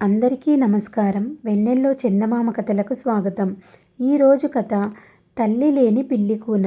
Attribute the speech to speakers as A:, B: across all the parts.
A: అందరికీ నమస్కారం. వెన్నెల్లో చందమామ కథలకు స్వాగతం. ఈరోజు కథ తల్లి లేని పిల్లి కూన.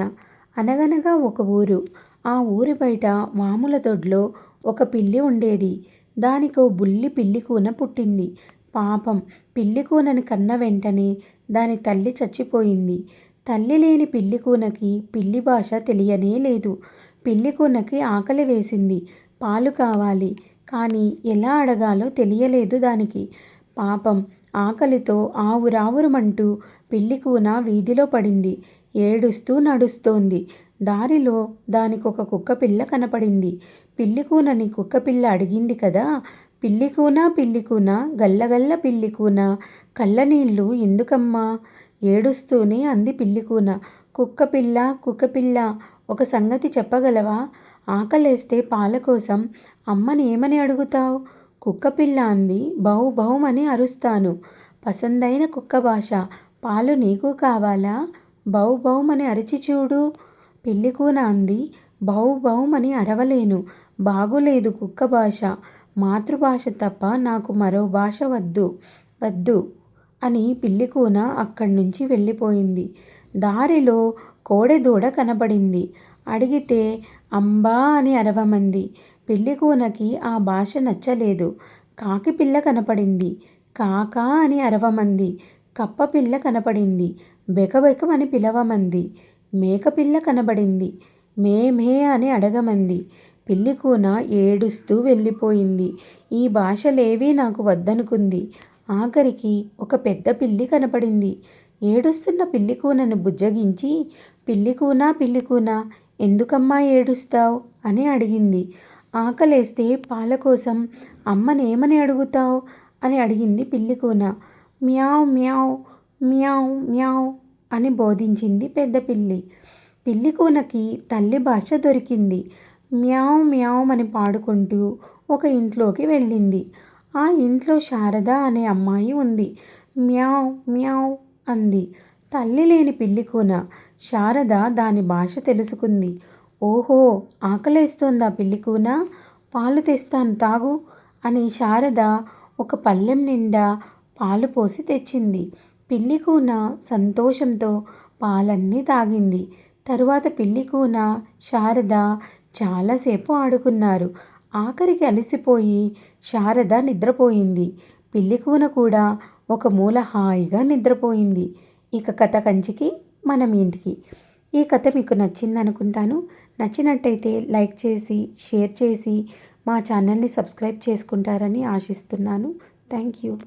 A: అనగనగా ఒక ఊరు. ఆ ఊరి బయట వాముల దొడ్లో ఒక పిల్లి ఉండేది. దానికో బుల్లి పిల్లి కూన పుట్టింది. పాపం పిల్లి కూనని కన్న వెంటనే దాని తల్లి చచ్చిపోయింది. తల్లి లేని పిల్లి కూనకి పిల్లి భాష తెలియనే లేదు. పిల్లి కూనకి ఆకలి వేసింది. పాలు కావాలి. కానీ ఎలా అడగాలో తెలియలేదు దానికి. పాపం ఆకలితో ఆవురావురమంటూ పిల్లి కూన వీధిలో పడింది. ఏడుస్తూ నడుస్తోంది. దారిలో దానికొక కుక్కపిల్ల కనపడింది. పిల్లి కూనని కుక్కపిల్ల అడిగింది కదా, పిల్లి కూన పిల్లి కూన గల్లగల్ల పిల్లి కూన కళ్ళనీళ్ళు ఎందుకమ్మా? ఏడుస్తూనే అంది పిల్లి కూన. కుక్కపిల్ల కుక్కపిల్ల, ఒక సంగతి చెప్పగలవా? ఆకలేస్తే పాల కోసం అమ్మని ఏమని అడుగుతావు? కుక్కపిల్ల అంది. బౌ బౌమని అరుస్తాను. పసందైన కుక్క భాష. పాలు నీకు కావాలా? బౌ బౌమని అరిచి చూడు. పిల్లి కూన అంది. బౌ బౌమని అరవలేను. బాగులేదు కుక్క భాష. మాతృభాష తప్ప నాకు మరో భాష వద్దు వద్దు అని పిల్లి కూన అక్కడి నుంచి వెళ్ళిపోయింది. దారిలో కోడెదూడ కనబడింది. అడిగితే అంబా అని అరవమంది. పిల్లి కూనకి ఆ భాష నచ్చలేదు. కాకి పిల్ల కనపడింది. కాకా అని అరవమంది. కప్పపిల్ల కనపడింది. బెకబెకమని పిలవమంది. మేకపిల్ల కనబడింది. మే మే అని అడగమంది. పిల్లి కూన ఏడుస్తూ వెళ్ళిపోయింది. ఈ భాషలేవీ నాకు వద్దనుకుంది. ఆఖరికి ఒక పెద్ద పిల్లి కనపడింది. ఏడుస్తున్న పిల్లి కూనను బుజ్జగించి, పిల్లి కూన ఎందుకమ్మా ఏడుస్తావు అని అడిగింది. ఆకలేస్తే పాల కోసం అమ్మనేమని అడుగుతావు అని అడిగింది పిల్లి కూన. మ్యావ్ మ్యావ్ మ్యావ్ మ్యావ్ అని బోధించింది పెద్ద పిల్లి. పిల్లి కూనకి తల్లి భాష దొరికింది. మ్యావ్ మ్యావ్ అని పాడుకుంటూ ఒక ఇంట్లోకి వెళ్ళింది. ఆ ఇంట్లో శారద అనే అమ్మాయి ఉంది. మ్యావ్ మ్యావ్ అంది. తల్లి లేని పిల్లి కూన. శారద దాని భాష తెలుసుకుంది. ఓహో, ఆకలేస్తోందా పిల్లి కూన? పాలు తెస్తాను తాగు అని శారద ఒక పళ్ళెం నిండా పాలు పోసి తెచ్చింది. పిల్లి కూన సంతోషంతో పాలన్నీ తాగింది. తరువాత పిల్లి కూన, శారద చాలాసేపు ఆడుకున్నారు. ఆఖరికి అలసిపోయి శారద నిద్రపోయింది. పిల్లి కూన కూడా ఒక మూల హాయిగా నిద్రపోయింది. ఇక కథ కంచికి మనం ఇంటికి. ఈ కథ మీకు నచ్చింది అనుకుంటాను. నచ్చినట్టయితే లైక్ చేసి, షేర్ చేసి మా ఛానల్ని సబ్స్క్రైబ్ చేసుకుంటారని ఆశిస్తున్నాను. Thank you.